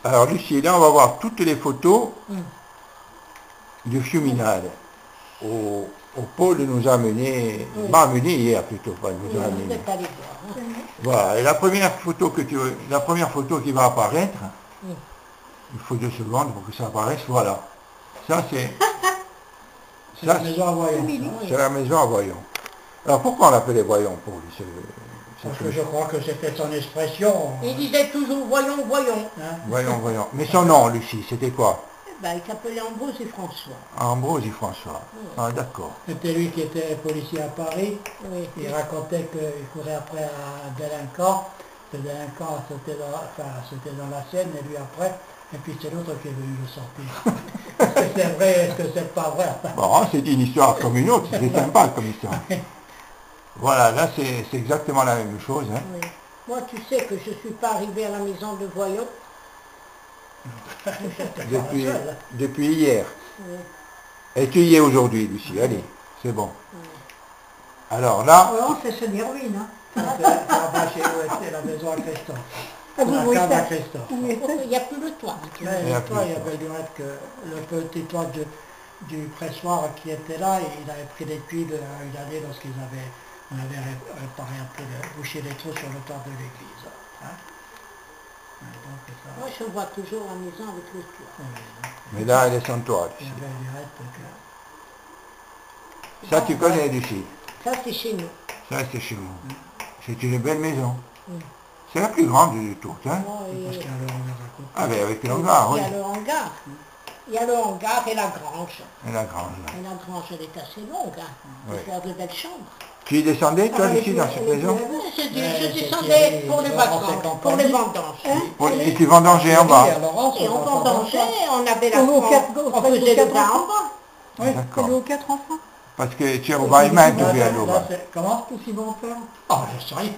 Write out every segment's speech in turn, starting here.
Alors Lucie, là on va voir toutes les photos du Fiuminal. Au pôle nous a amené, m'a amené hier plutôt, pas nous a amené. Voilà, et la première photo qui va apparaître, il faut 2 secondes pour que ça apparaisse, voilà. Ça c'est la maison à voyants. C'est la maison à voyants. Alors pourquoi on l'appelait voyant pour lui? Parce que je crois que c'était son expression. Il disait toujours voyons, voyons. Hein? Voyons. Mais son nom, Lucie, c'était quoi? Il s'appelait Ambrose et François. Ambrose et François. Ah d'accord. C'était lui qui était policier à Paris. Oui. Il racontait qu'il courait après un délinquant. Ce délinquant sautait dans la Seine et lui après. Et puis c'est l'autre qui est venu le sortir. Est-ce que c'est vrai, est-ce que c'est pas vrai? Bon, c'est une histoire comme une autre, c'est sympa comme histoire. Voilà, là c'est exactement la même chose. Hein. Oui. Moi, tu sais que je ne suis pas arrivée à la maison de voyants. Depuis hier. Oui. Et tu y es aujourd'hui, Lucie, allez, c'est bon. Alors là... Voyons, c'est Seigneur-Ruine. Là-bas chez où était la maison à Christophe. La cave à Christophe. Il n'y a plus le toit. Mais le toit, il y avait le petit toit du pressoir qui était là, et il avait pris des tuiles une année lorsqu'on avait réparé un peu, bouché les trous sur le toit de l'église. Hein? Moi, je vois toujours la maison avec le toit. Mais là, elle est sans toit, Il y Lucie. avait du reste que... Ça, tu connais, Lucie. Ça, c'est chez nous. Ça, c'est chez vous. C'est une belle maison. C'est la plus grande de toutes, hein? Parce qu'il y a le hangar à côté. Ah, ben avec le hangar, oui. Il y a le hangar. Il y a le hangar et la grange. Et la grange, là. Et la grange, elle est assez longue. Hein. Oui. Il faut faire de belles chambres. Tu y descendais, toi, Lucie, dans cette maison? Je descendais pour les vacances, pour les vendanges. Et tu vendangeais en bas? Et on vendangeait, on avait la on faisait le pain en bas. Oui, D'accord. aux 4 enfants. Parce que tu es au Baïman, tu es à l'Aube. Comment? Qu'est-ce qu'ils vont faire? Ah, je sais rien.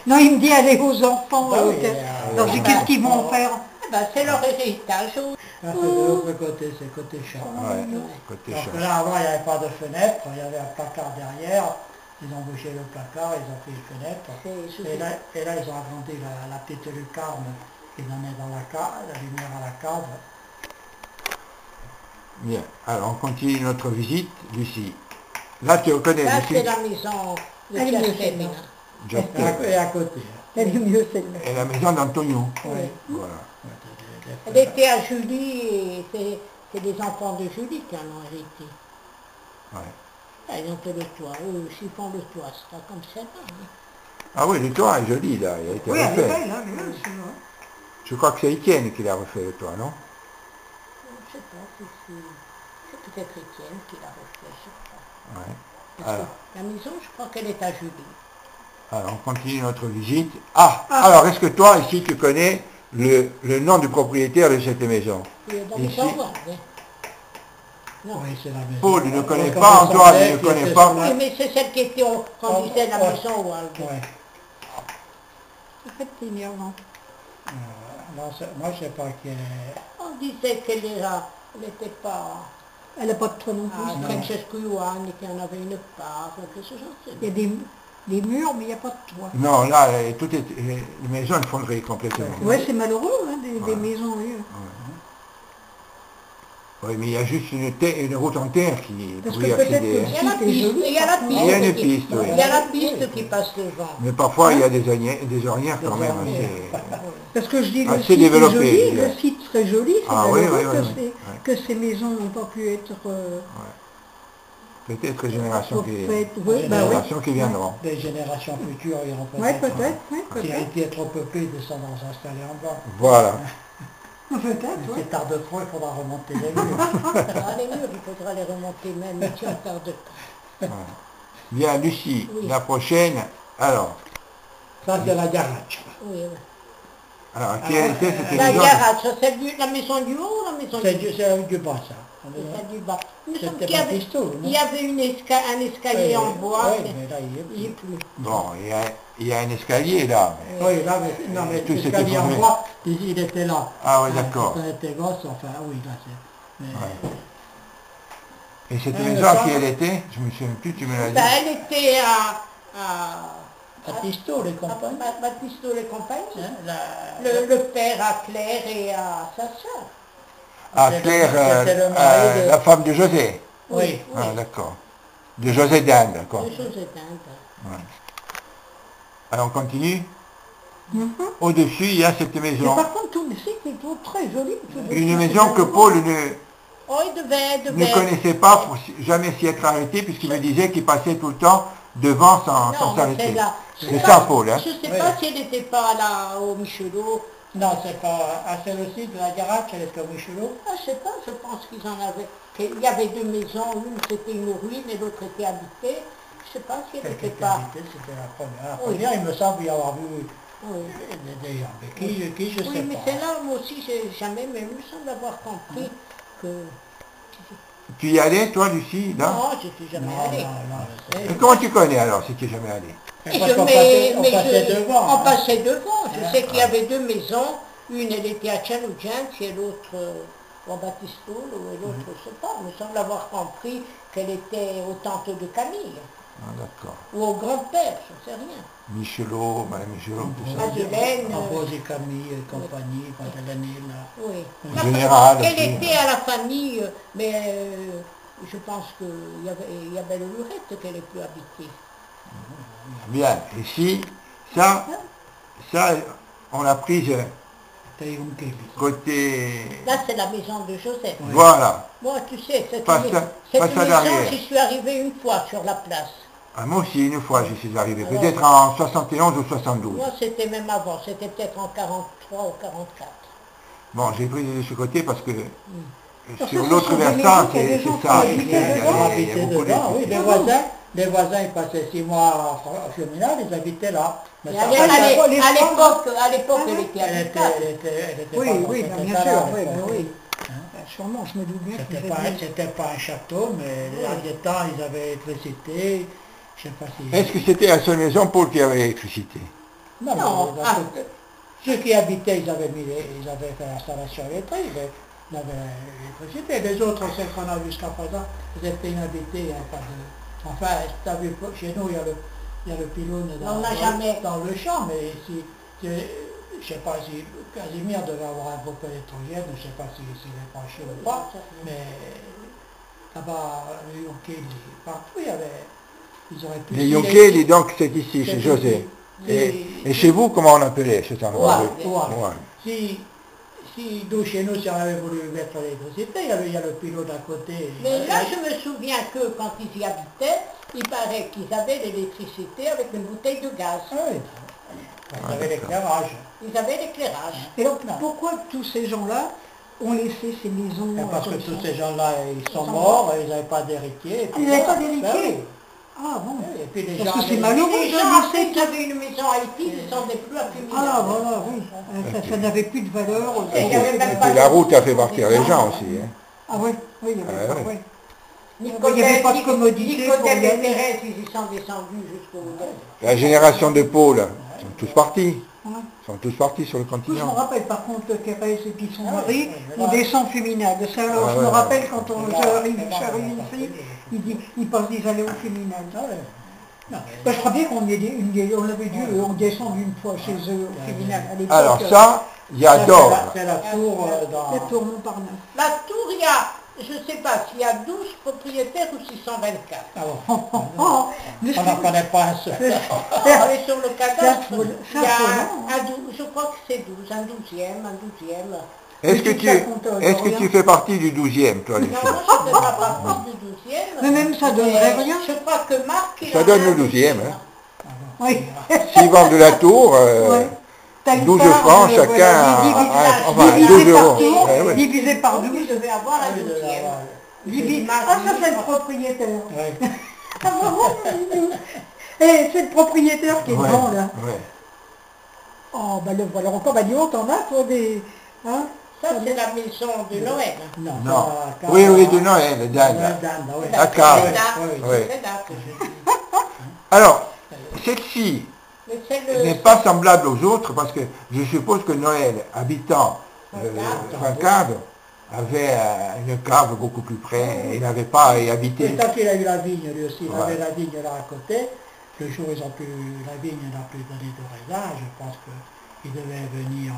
Non, il me dit aller aux enfants. Bah oui, Alors, je dis, qu'est-ce qu'ils vont faire? C'est leur héritage. C'est de l'autre côté, c'est côté champ. Ouais, côté Donc chat. là, avant, il n'y avait pas de fenêtre, il y avait un placard derrière. Ils ont bouché le placard, ils ont fait une fenêtre. Et là, ils ont agrandi la petite lucarne qui donnait dans la cave, la lumière à la cave. Bien. Alors, on continue notre visite, Lucie. Là, tu reconnais, Là, c'est Lucie? la maison de Elle est mieux, Castelina. Giuseppe. Et à côté. Elle est mieux, celle-là. Et la maison d'Antonio. Oui. Voilà. Elle était à Julie, et c'est des enfants de Julie qui en ont hérité. Ouais. Là, ils ont fait le toit. Eux, s'ils font le toit, ce sera comme ça. Hein. Ah oui, le toit est joli, là. Il a été Oui, elle est refait. belle, hein, mais là, c'est vrai. Je crois que c'est Étienne qui l'a refait, le toit, non? Je ne sais pas si c'est peut-être Étienne qui l'a refait, je crois. Ouais. Parce Alors. que la maison, je crois qu'elle est à Julie. Alors, on continue notre visite. Ah, alors, est-ce que toi, ici, tu connais le nom du propriétaire de cette maison? Il est dans Ici. les envois, hein. Non. Oui, c'est la maison. Paul, il ne connaît Comme pas, son Antoine, père il ne qui connaît était pas. sur la- Oui, mais c'est celle qui était, qu'on disait la maison où elle Ouais. En fait, c'est énervant. Non, moi, je ne sais pas qui est... On disait qu'elle n'était pas Elle n'a pas de toit non plus. à Francesco Ioane, qu'il y en avait une part, que ce genre de Il y a des murs, mais il n'y a pas de toit. Non, là, les maisons effondrées complètement. Ouais, c'est malheureux, hein, des maisons. Oui. Oui, mais il y a juste une route en terre qui Parce pourrait que peut-être accéder. que- Il y a la C'est piste, joli, il y a la ça. piste. Il y a une qui- piste, oui. Il y a la piste qui passe devant. Mais parfois, il y a des ornières quand même assez... Parce que je dis, Ah, le c'est site est développé, joli, je dirais. le site très joli, c'est Ah, oui, malheureux oui, oui, que, oui. que ces maisons n'ont pas pu être Peut-être génération qui, refaites. Oui, bah oui. génération qui viendront. Des générations futures iront Ouais, peut-être... peut-être, oui, Qui a peut-être. été trop peuplé, ils descendront s'installer en bas. Voilà. Peut-être, Mais oui. c'est tard de trop, il faudra remonter les murs. Ah, les murs, il faudra les remonter même, mais tu en perds de temps. Bien, Lucie, Oui. la prochaine. Alors, Ça, c'est la garage. Oui, oui. alors qui était cette La maison? garage, ça, c'est la maison du haut ou la maison C'est du bas? du bas, ça. C'est celle du bas. Il me semble C'était qu'il y avait- Baptisto, non? il y avait un escalier en bois. Oui, mais là, il Il est n'y est plus. Bon, il y a un escalier là. mais- Oui, là, mais, non, mais Tout s'était l'escalier en formé. bois, il était là. Ah oui, d'accord. Quand on était gosse, enfin, oui, là, c'est... mais- Et cette Ah, maison d'accord. à qui elle était? Je me souviens plus, tu me l'as dit. Ben, elle était à Battisto, les compagnies. Battisto et compagnie. Hein, Le père à Claire et à sa sœur. Ah, C'était Claire, c'était le mari de... la femme de José. Oui. Ah, d'accord. De José d'Inde, d'accord. De choses éteintes. Alors, on continue. Mhm. Au-dessus, il y a cette Mais maison. par contre, tout le site est tout très joli. Une maison que Paul Oh, il devait. ne connaissait pas pour jamais s'y être arrêté, puisqu'il me disait qu'il passait tout le temps devant sans Non, mais s'arrêter. c'est là. C'est ça, Paul. Hein. Je ne sais Oui. pas si elle n'était pas là au Michelot. Non, c'est pas... Ah, c'est le site de la Garac, elle est au Michelot. Ah, je sais pas, je pense qu'ils en avaient. Il y avait deux maisons, une c'était une ruine et l'autre était habitée. Je ne sais pas si elle Celle qui n'était était pas. habitée, c'était la première. La Oui. première, il me semble y avoir vu Oui, des gens. Mais qui je sais oui, mais pas. c'est là, moi aussi, j'ai jamais, mais il me semble avoir compris que. Tu y allais, toi, Lucie, là? Non, je ne suis jamais Non, allée. non, je sais. Et comment tu connais, alors, si tu n'es jamais allé? Mais parce qu'on passait devant. On hein. passait devant. Je Hein. sais qu'il y avait deux maisons. Une, elle était à Tchanoujan, et l'autre au Battisto, et l'autre, je ne sais pas. Il me semble avoir compris qu'elle était aux tantes de Camille, Ah, d'accord. ou au grand-père, je ne sais rien. Michelot, Madame Michelot, tout ça. Madeleine. Ambroise et Camille et compagnie, Madeleine est là. Oui. En général, Qu'elle aussi, était à la famille, mais je pense qu'il y avait le Lurette qu'elle est plus habitée. Bien. Ici, ça, on l'a prise côté... Là, c'est la maison de Joseph. Voilà. Moi, tu sais, cette Pas maison, ça- pas ça maison, derrière. j'y suis arrivé une fois sur la place. Ah, moi aussi, une fois, j'y suis arrivé. Alors- Peut-être en 71 ou 72. Moi, c'était même avant, c'était peut-être en 43 ou 44. Bon, j'ai pris de ce côté parce que Parce sur que l'autre ce sont des versant, maisons qu'il y a des c'est gens ça. qui Il y habitaient a- il y a- dedans. il y a Habitaient beaucoup dedans, oui. de... Les voisins, ils passaient 6 mois à Cheminade, ils habitaient là. Mais Et ça- à l'époque, elle était elle habitable. était Oui, pas dans oui, cet bien état-là, sûr, à oui, l'époque. oui. Sûrement, je me doute bien C'était qu'ils pas, avaient- c'était pas un château, mais à des temps, ils avaient électricité. Je sais pas si... Est-ce que c'était la seule maison, Paul, qui avait l'électricité? Non, Non, mais ceux qui habitaient, ils avaient fait l'installation électrique, ils avaient l'électricité. Les autres, celles qu'on a jusqu'à présent, ils étaient inhabités, il n'y avait pas de... Enfin, tu as vu, chez nous, il y a le pylône On n'a jamais- dans le champ, mais je ne sais pas si Casimir devait avoir un groupe électrogène, je ne sais pas s'il est branché ou pas, mais là-bas, les Yonkels, partout, il y avait... Ils auraient pu... Les Yonkels, donc, c'est ici, chez José. Et chez vous, comment on appelait cet endroit? Ouais. Si nous, chez nous, si on avait voulu mettre l'électricité, il y a le pilote à côté. Mais là, je me souviens que quand ils y habitaient, il paraît qu'ils avaient l'électricité avec une bouteille de gaz. Ah oui, ils avaient l'éclairage. Ils avaient l'éclairage. Et donc, pourquoi tous ces gens-là ont laissé ces maisons Parce que comme tous ça ces gens-là, ils sont morts, ils n'avaient pas d'héritier. Ils n'avaient pas d'héritier? Ben oui. Ah bon. Et puis les Parce gens... que c'est malheureux Les de gens, après, laisser ils tout. avaient une maison à Haïti, ils ne descendaient plus à Féminin. Ah voilà, oui. Ça n'avait plus de valeur. Et il y avait même Et pas puis de- la route a fait partir les gens aussi. Hein. Ah oui, oui, il y avait Ah pas, ouais. oui. Nicodème, Il n'y avait pas de commodité pour Nicodème y et aller. Thérèse, ils y sont descendus jusqu'au... La génération de Paul, ils sont tous partis. Ouais. Ils sont tous partis sur le Je me continent. rappelle par contre Thérèse et puis son Ah mari, oui, on descend Féminade. Ça, alors, Ah je me ouais, rappelle ouais. quand on Là, arrive là, chez là, une fille, là, ils allaient au Féminade. Ah ouais. Non, Ben, je crois bien qu'on avait dû, on descend une fois chez eux au Féminade. À l'époque, Alors ça, il y a ça, d'or. c'est la tour dans... la tour Montparnasse. La tour, il y a, je ne sais pas s'il y a 12 propriétaires ou 624. Ah bon. Oh, On n'en connaît pas un seul. Et sur le cadastre, ça, il y a ça, un 12, je crois que c'est 12, un 12e, un 12e. Est-ce que tu fais partie du 12e, toi, les Non, filles? moi, je ne fais pas partie du 12e. Mais même ça donnerait rien. Je crois que Marc, il Ça a donne un le 12e. Hein. Oui. S'ils vendent de la tour, Ouais. T'as une 12 part, francs voilà, chacun, enfin divisé 12 par euros. tour, Ouais, ouais. divisé par Donc, 12. il devait avoir un 12e. Ah, ça c'est le propriétaire. Ouais. Ah, bravo. Et c'est le propriétaire qui est Ouais, devant là. ouais. Oh, ben le voilà encore, ben dis donc, t'en as toi des... Hein? Ça, c'est la maison de Noël. Non. Non. ça, Oui, oui, de Noël, d'Anne. Dan, oui. À Cannes. C'est là, Oui. c'est là que je dis. Alors, celle-ci Mais c'est n'est le... pas semblable aux autres parce que je suppose que Noël, habitant Foncade, avait une cave beaucoup plus près. Il n'avait pas à y Et habiter. tant qu'il a eu la vigne, lui aussi, il Ouais. avait la vigne là à côté, le jour où ils ont pu, la vigne n'a plus donné de raisin, je pense qu'ils devaient venir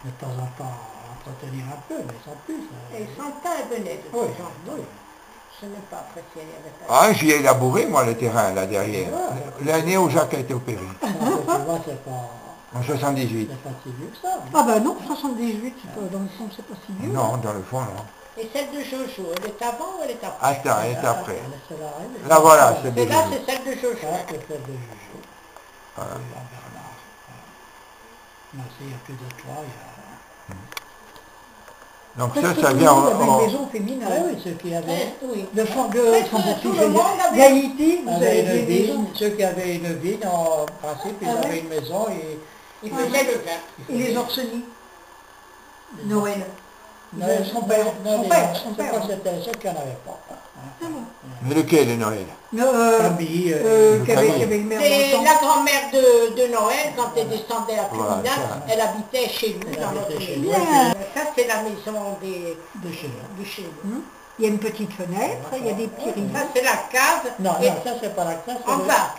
de temps en temps entretenir un peu, mais sans plus. Et Santa venait de Oui, temps en temps. oui. Je n'ai pas apprécié, il y avait pas. Ah, j'y ai labouré, moi, le terrain, là, derrière. Ouais. L'année où Jacques a été opéré. Tu vois, c'est pas... En 78. C'est pas si vieux que ça. Ah ben non, 78, dans le fond, c'est pas si vieux. Non, dans le fond, non. Et celle de Jojo, elle est avant ou elle est après? Attends, elle est après. Laissez-la arriver. Là, voilà, c'est Et de là, Jojo. c'est celle de Jojo. Ça, c'est celle de Jojo. Voilà. Et en Bernard. Là, il n'y a plus de toit, il y a... Donc Parce que ça tout vient le monde avait en... une maison féminine. Ah oui, ceux qui avaient... Oui. De fond de Presque tout le monde avait- Haïti, vous avez avaient une des vigne, maisons. ceux qui avaient une vigne, en principe, ils Ah ouais. avaient une maison et... Il faisait le vin. Et les Orsoni. Noël. Non, Son père. non, Son père. je crois que c'était ceux qui n'en avaient pas. Ah bon. Mais lequel, le Noël? Camille, Qui avait Camille. une mère C'est dans le la temps. grand-mère de Noël, quand elle descendait à Voilà, Trinidad, ça. elle habitait chez nous, Elle dans habitait notre chez maison. nous. Ça, c'est la maison de chez nous. de chez nous. Il y a une petite fenêtre, il y a des petits rideaux. Ça, c'est la cave. Non, et non, ça c'est pas la classe. en bas.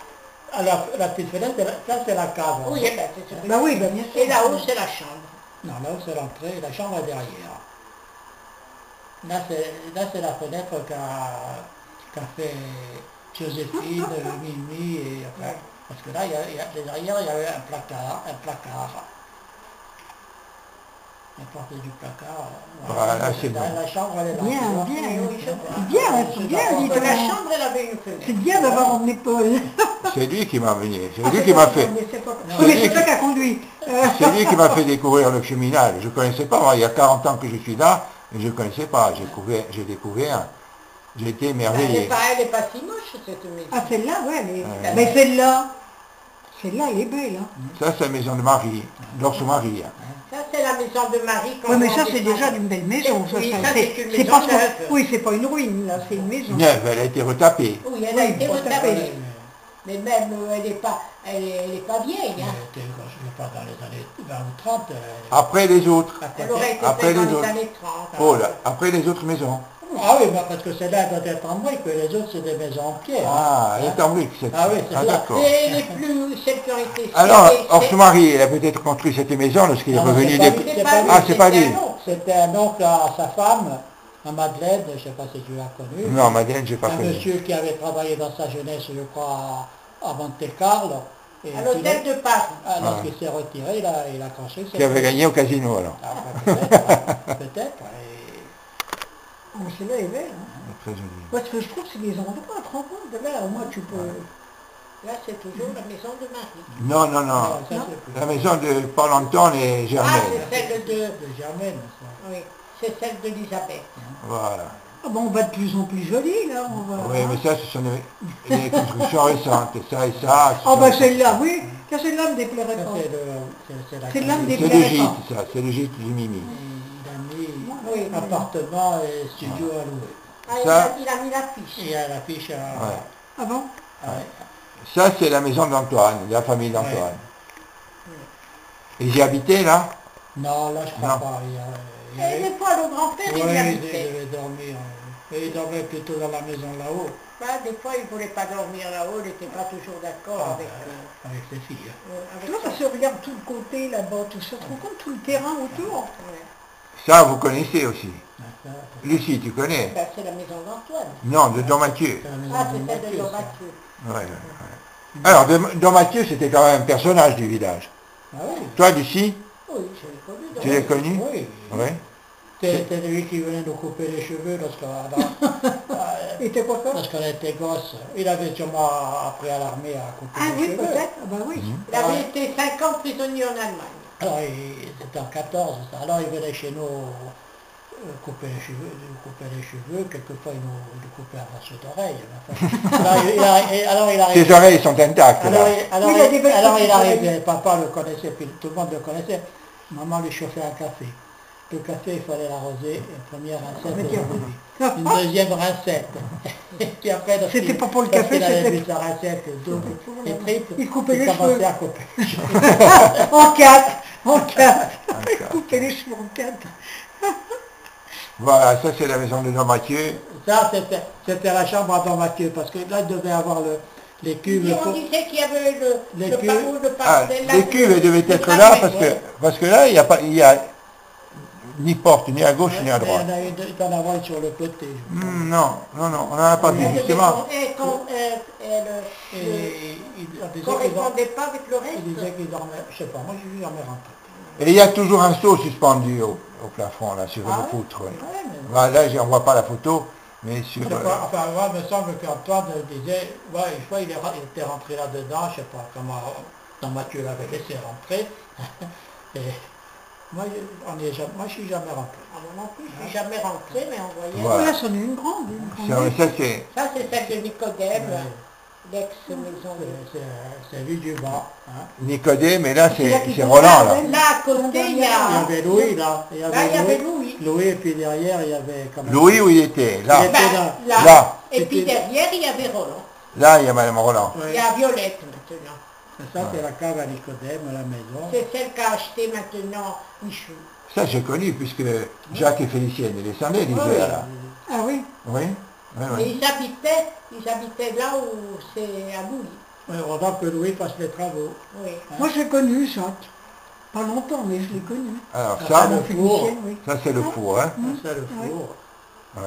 La petite fenêtre, ça c'est la cave. Oui, eh ben, c'est ça. Bah oui, bah bien sûr. Et là-haut, c'est la chambre. Non, là-haut c'est l'entrée, la chambre est derrière. Là c'est la fenêtre qu'a fait Joséphine, Mimi et après. Parce que là, derrière, il y avait un placard. La porte du placard. Voilà, c'est bon. La chambre, elle est là. Bien, tu vois. bien. Oui, je vois. C'est bien, c'est bien, dis La donc. chambre, elle avait une fenêtre. C'est bien d'avoir emmené Paul. C'est lui qui m'a venu, c'est lui qui m'a fait. Mais c'est toi qui as conduit. C'est lui qui m'a fait découvrir le cheminal. Je ne connaissais pas, moi, il y a 40 ans que je suis là, et je ne connaissais pas. J'ai découvert, j'ai été Elle émerveillé. n'est pas si moche, cette maison. Ah, celle-là, ouais, mais celle-là, elle est belle. Hein. Ça, c'est la maison de Marie, d'Orso-Marie. Ça, c'est la maison de Marie. Oui, mais ça, on c'est descend. déjà une belle maison. Oui, ça, c'est c'est une c'est maison pas ce qu'on- neuve. Oui, c'est pas une ruine, là, c'est une maison. Neuve, elle a été retapée. Oui, elle a Oui, été tout à retapée. fait. Mais même, elle n'est pas vieille. Elle Hein. était, je ne sais pas, dans les années 20 ou 30. Après les autres. Elle aurait été Après faite dans les les autres. années 30. Oh là, après les autres maisons. Ah oui, bah, parce que celle-là doit être en brique, que les autres c'est des maisons en pierre. Ah, elle est en brique, cette. Ah oui, c'est ça. d'accord. Et les plus, celles qui ont été Alors, faites, Orso-Marie, elle a peut-être construit cette maison lorsqu'il est Ah non, revenu c'est pas des... lui, c'est pas lui, Ah, c'est pas lui. un autre. C'était un oncle à sa femme, à Madeleine, je ne sais pas si tu l'as connu. Non, Madeleine, j'ai pas Un connu. monsieur qui avait travaillé dans sa jeunesse, je crois, à Monte-Carlo. Et à l'hôtel de Paris. alors Ah. qu'il s'est retiré, il a construit cette Qui avait gagné au casino, alors. Ah, bah, peut-être, peut-être. Oh, celle-là est belle. Hein. Très joli. Moi, ce que je trouve, c'est les endroits, tu te rends compte, de là, au moins, tu peux... Là, c'est toujours la maison de Marie. Non, non, non. Ça, c'est plus La maison de Paul Anton et Ah, Germaine. c'est celle de... de Germaine, ça. Oui, c'est celle d'Elisabeth. Voilà. Ah bon, on va de plus en plus joli, là, on va... Oui, mais ça, ce sont des constructions récentes. Et ça, ce Ah sont- bah celle-là, oui, ça, celle-là me déplairait Ça, pas. c'est la C'est l'âme des- C'est le gîte, ça. C'est le gîte du Mimi. Il a mis Oui. appartement et studio à louer. Ah, Ça- il a mis l'affiche. Il y a l'affiche à... Ouais. Ah bon? Ça, c'est la maison d'Antoine, de la famille d'Antoine. Et j'y habitais, là? Non, là, je crois Non. pas. Il y Et des fois, le grand-père, il y Oui, il habitait. devait dormir. Et il dormait plutôt dans la maison là-haut, Bah, des fois, il ne voulait pas dormir là-haut, il n'était pas toujours d'accord avec... avec ses filles. avec Non, son- parce que regarde tout le côté, là-bas, tout ça, tu te rends compte, tout le terrain autour? Ouais. Ça, vous connaissez aussi. Ça, Lucie, tu connais? Ben, c'est la maison d'Antoine. Non, de Don Mathieu. c'est la maison Ah, de c'est celle de Mathieu, Don ça. Mathieu. Ouais, ouais, ouais. Alors, Don Mathieu, c'était quand même un personnage du village. Ah oui, Toi, Lucie, Oui, je l'ai connu. tu l'as connu? oui. Oui. C'était lui qui venait nous couper les cheveux Et t'es quoi, toi? lorsqu'on était gosse. Il avait sûrement appris à l'armée à couper Ah les oui, cheveux. peut-être, ah bah oui. Il avait été 5 ans prisonnier en Allemagne. Alors, c'était en 14, ça. Alors il venait chez nous couper les cheveux, quelquefois il nous coupait un morceau d'oreille. Enfin, alors il arrivait. Tes oreilles sont intactes, là. Alors, Il a des belles alors il petites arrivait, oreilles. papa le connaissait, puis tout le monde le connaissait. Maman lui chauffait un café. Le café, il fallait l'arroser, une première rincette Mais de tiens. bébé. Une deuxième rincette. Et puis après, C'était pas pour le café, il avait c'était- vu sa recette double et triple. Il coupait les commençait cheveux. à couper les cheveux. En quatre. Couper les cheveux en quatre. Voilà, ça, c'est la maison de Don Mathieu. Ça, c'était la chambre à Don Mathieu, parce que là, il devait avoir Les cuves, On disait qu'il y avait les le cuves. panneau de Ah, parcelle. les cuves devaient être là parce que là, il y a ni porte, ni à gauche, ni à droite. Il y en a une sur le côté. Je crois. Non, on n'en a pas vu, justement. Elle ne correspondait pas avec le reste. Il disait qu'ils dormaient, je sais pas, moi je suis jamais rentré. Et il y a toujours un seau suspendu au plafond, là, sur une poutre. Oui. Ouais, mais Voilà, là, on ne voit pas la photo, mais sur... je sais pas, enfin, moi, il me semble qu'Antoine disait, ouais, je crois qu'il était rentré là-dedans, je sais pas comment Mathieu l'avait laissé rentrer. Et moi, je suis jamais rentré. Ah, moi non plus, je ne suis jamais rentré, mais on voyait. Voilà. Là, c'en est une grande. Ça, c'est... Ça, c'est celle de Nicodème, l'ex-maison. C'est vu du bas. Hein. Nicodème, mais là, c'est qui Roland, là. Là, à côté, il y Il y a... avait Louis, là. Là, il y avait Louis. Louis, et puis derrière, il y avait... Comment Louis, où il était? Là. Il était Là. Là. Et puis derrière, il y avait Roland. Là, il y a Madame Roland. Il y a Violette maintenant. Ça, c'est la cave à Nicodème, la maison. C'est celle qu'a acheté maintenant Michou. Ça, j'ai connu, puisque Jacques et Félicienne, ils descendaient l'hiver, là. Ah oui. Oui, oui, Et oui. ils habitaient là où c'est à Louis. Oui, avant que Louis fasse les travaux. Oui. Moi, j'ai connu Jacques. Pas longtemps, mais je l'ai connu. Alors, Ah, ça, le four. Oui. ça c'est le four, hein. Ça, c'est le four. Ouais.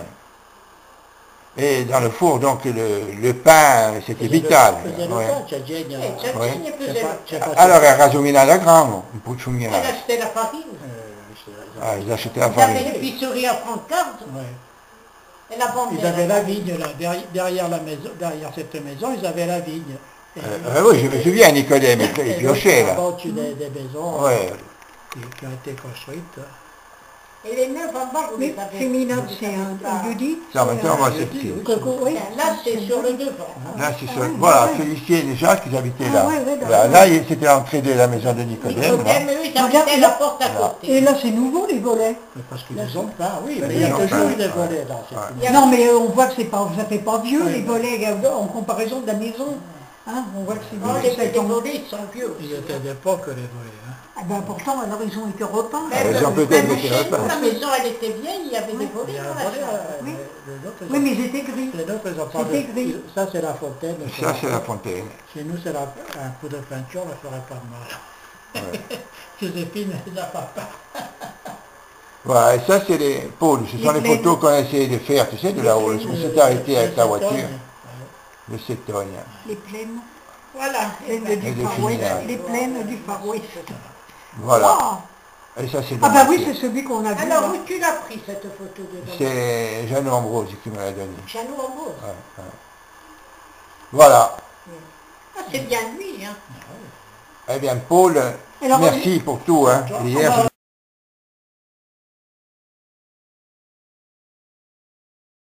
Et dans le four, donc, le pain, c'était vital. Faisait le Ouais. pain, Tchadjénia. Et Tchatchine, Ouais. elle Je faisait sais pas- le je sais pain. pas Alors, elle rasomina la grande, une pouchumina. Elle achetait la farine. Ah, ils achetaient la Ils avaient farine. l'épicerie à Francard. Ouais. Et la vendait. Ils avaient la vigne, là, derrière la maison, derrière cette maison, ils avaient la vigne. Et, Oui, je me souviens, Nicodème, il piochait, là. Au-dessus des maisons Ouais. qui ont été construites. Et les neufs en bas, vous Mais les avez. Féminin, c'est un lieu-dit. Ça, maintenant, moi, c'est dit, petit. Coco, oui. Là, c'est sur le devant. Là, c'est ça. ouais, Voilà, ouais. Félicienne et Jacques, ils habitaient Ah, là. ouais, ouais, Là, d'accord. c'était l'entrée de la maison de Nicodème, là. Nicodème, eux, ils Regarde, habitaient là. la porte à côté. Et là, c'est nouveau, les volets. Mais parce qu'ils les ont pas, oui, mais Mais il y a ils ont toujours pas. eu des volets dans cette Ouais. Il y a- Non, mais on voit que c'est pas, ça fait pas vieux, Ouais, les ouais. volets, en comparaison de la maison. Hein, on voit que c'est Oh, vieux. les volets, ils sont vieux. Ils étaient d'époque, les volets. Hein. Ah ben pourtant, alors ils ont été repeints. Ils ont peut-être Même été chez repeints. nous, la maison, elle était vieille, il y avait des Il volets y a dans un la volet, chambre. Oui. les autres, Oui, mais ils étaient gris. les autres, ils ont pas C'était de... gris. Ça, c'est la fontaine. Ça, c'est la fontaine. Chez nous, c'est un coup de peinture, ne ferait pas de mal. Ouais. Joséphine, elle n'a pas peur. Voilà, et ça, c'est les pôles. Ce sont Les les plaines. photos qu'on a essayé de faire, tu sais, de là-haut. On s'est arrêté avec la voiture, de Cétogne. Les plaines. Voilà. Plaines Et du des Far West. finales. Les plaines du Far West. Voilà. Ah, Et ça, c'est ah bah oui, Dommatier. c'est celui qu'on a vu. Alors, là. où tu l'as pris, cette photo de Dommatier? C'est Jeannot Ambrose qui me l'a donné. Jeannot en Beauce. Ouais, ouais. Voilà. Ah, c'est bien lui, hein. Eh bien, Paul, Alors, merci pour tout. Hein. Hier,